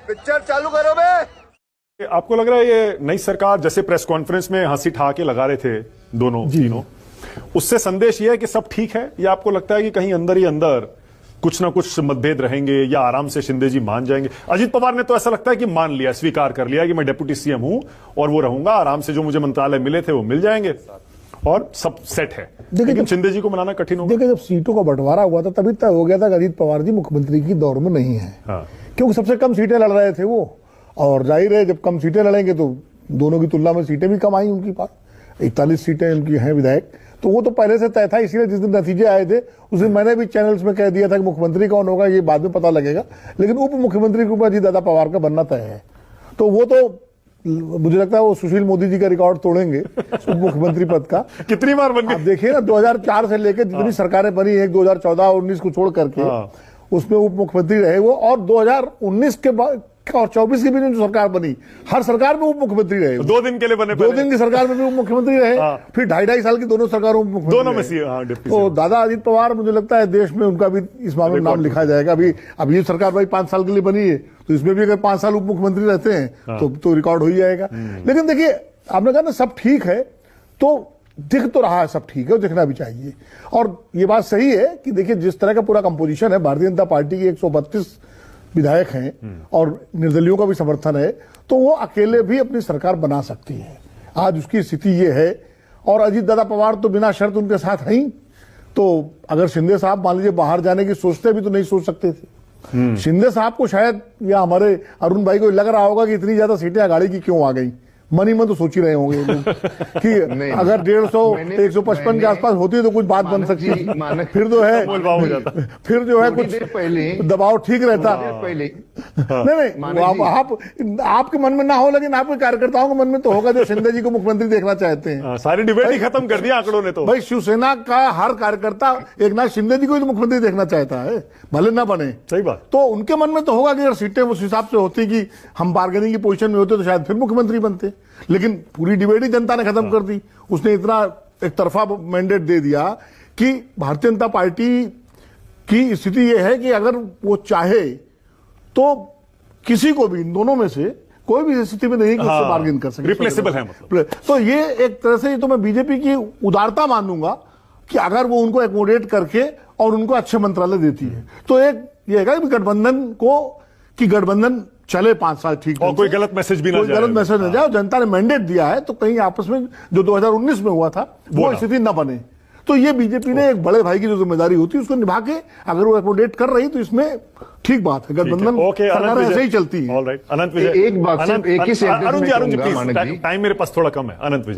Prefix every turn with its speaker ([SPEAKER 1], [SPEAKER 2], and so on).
[SPEAKER 1] Picture चालू करो बे।
[SPEAKER 2] आपको लग रहा है ये नई सरकार जैसे प्रेस कॉन्फ्रेंस में हंसी ठहाके लगा रहे थे दोनों तीनों, उससे संदेश ये है कि सब ठीक है, या आपको लगता है कि कहीं अंदर ही अंदर कुछ ना कुछ मतभेद रहेंगे, या आराम से शिंदे जी मान जाएंगे? अजीत पवार ने तो ऐसा लगता है कि मान लिया, स्वीकार कर लिया कि मैं डिप्टी सीएम हूं और वो रहूंगा, आराम से जो मुझे मंत्रालय मिले थे वो मिल जाएंगे और सब सेट है। लेकिन शिंदे जी को मनाना कठिन होगा।
[SPEAKER 3] देखिए, जब सीटों का बंटवारा हुआ था तभी तय हो गया था कि अजीत पवार जी मुख्यमंत्री की दौड़ में नहीं है।
[SPEAKER 2] हाँ।
[SPEAKER 3] क्योंकि सबसे कम सीटें लड़ रहे थे वो, और जाहिर है जब कम सीटें लड़ेंगे तो दोनों की तुलना में सीटें भी कम आई उनकी पास। 41 सीटें उनकी हैं विधायक, तो वो तो पहले से तय था। इसीलिए जिस दिन नतीजे आए थे उस दिन मैंने भी चैनल्स में कह दिया था कि मुख्यमंत्री कौन होगा ये बाद में पता लगेगा, लेकिन उप मुख्यमंत्री के ऊपर अजीत दादा पवार का बनना तय है। तो वो तो मुझे लगता है वो सुशील मोदी जी का रिकॉर्ड तोड़ेंगे उप मुख्यमंत्री पद का।
[SPEAKER 2] कितनी बार बन गए?
[SPEAKER 3] आप देखिए ना, 2004 से लेकर जितनी सरकारें बनी है, 2014 और 19 को छोड़ करके उसमें उप मुख्यमंत्री रहे वो, और 2019 के बाद और 24 के बीच में जो सरकार बनी, हर सरकार में उप मुख्यमंत्री रहे।
[SPEAKER 2] 2 दिन के लिए बने,
[SPEAKER 3] 2 दिन की सरकार में भी उप मुख्यमंत्री रहे, फिर 2.5 साल की दोनों सरकारों में मुख्यमंत्री
[SPEAKER 2] दोनों में से।
[SPEAKER 3] तो दादा अजीत पवार, मुझे लगता है देश में उनका भी इस मामले में नाम लिखा जाएगा। अब ये सरकार भाई 5 साल के लिए बनी है, तो इसमें भी अगर 5 साल उप मुख्यमंत्री रहते हैं तो रिकॉर्ड हो ही जाएगा। लेकिन देखिए, आपने कहा ना सब ठीक है, तो दिख तो रहा है सब ठीक है, और दिखना भी चाहिए। और ये बात सही है कि देखिए जिस तरह का पूरा कंपोजिशन है, भारतीय जनता पार्टी की 132 विधायक हैं और निर्दलियों का भी समर्थन है, तो वो अकेले भी अपनी सरकार बना सकती है। आज उसकी स्थिति ये है, और अजीत दादा पवार तो बिना शर्त उनके साथ हैं ही। तो अगर शिंदे साहब मान लीजिए बाहर जाने की सोचते भी तो नहीं सोच सकते थे। शिंदे साहब को शायद, या हमारे अरुण भाई को लग रहा होगा कि इतनी ज्यादा सीटें अगाड़ी की क्यों आ गई। मन ही मन तो सोच ही रहे होंगे कि अगर 150 155 के आसपास होती तो कुछ बात बन सकती, फिर जो है फिर जो है कुछ पहले दबाव ठीक रहता। नहीं, आपके मन में ना हो, लेकिन आपके कार्यकर्ताओं के मन में तो होगा जो शिंदे जी को मुख्यमंत्री देखना चाहते हैं।
[SPEAKER 2] सारी डिबेट ही खत्म कर दिया आंकड़ों ने। तो
[SPEAKER 3] भाई शिवसेना का हर कार्यकर्ता एक नाथ शिंदे जी को ही तो मुख्यमंत्री देखना चाहता है, भले ना बने।
[SPEAKER 2] सही बात।
[SPEAKER 3] तो उनके मन में तो होगा कि अगर सीटें उस हिसाब से होती कि हम बार्गेनिंग की पोजीशन में होते तो शायद फिर मुख्यमंत्री बनते। लेकिन पूरी डिबेट ही जनता ने खत्म कर दी। उसने इतना एक तरफा मैंडेट दे दिया कि भारतीय जनता पार्टी की स्थिति यह है कि अगर वो चाहे तो किसी को भी, इन दोनों में से कोई भी स्थिति में नहीं कि उससे बार्गेन कर सके,
[SPEAKER 2] रिप्लेसेबल है मतलब।
[SPEAKER 3] तो ये एक तरह से तो मैं बीजेपी की उदारता मानूंगा कि अगर वो उनको एकोमोडेट करके और उनको अच्छे मंत्रालय देती है, तो एक ये है कि गठबंधन को, कि गठबंधन चले 5 साल ठीक,
[SPEAKER 2] और कोई गलत मैसेज भी ना जाए,
[SPEAKER 3] गलत मैसेज ना जाए। जनता ने मैंडेट दिया है, तो कहीं आपस में जो 2019 में हुआ था वो स्थिति न बने। तो ये बीजेपी ने एक बड़े भाई की जो जिम्मेदारी होती है उसको निभा के अगर वो एकोमोडेट कर रही तो इसमें ठीक बात है। गठबंधन सरकार ऐसे ही चलती है।
[SPEAKER 2] ऑलराइट, अनंत विजय,
[SPEAKER 4] एक बात, एक ही
[SPEAKER 2] अरुण जी प्लीज, टाइम मेरे पास थोड़ा कम है। अनंत विजय।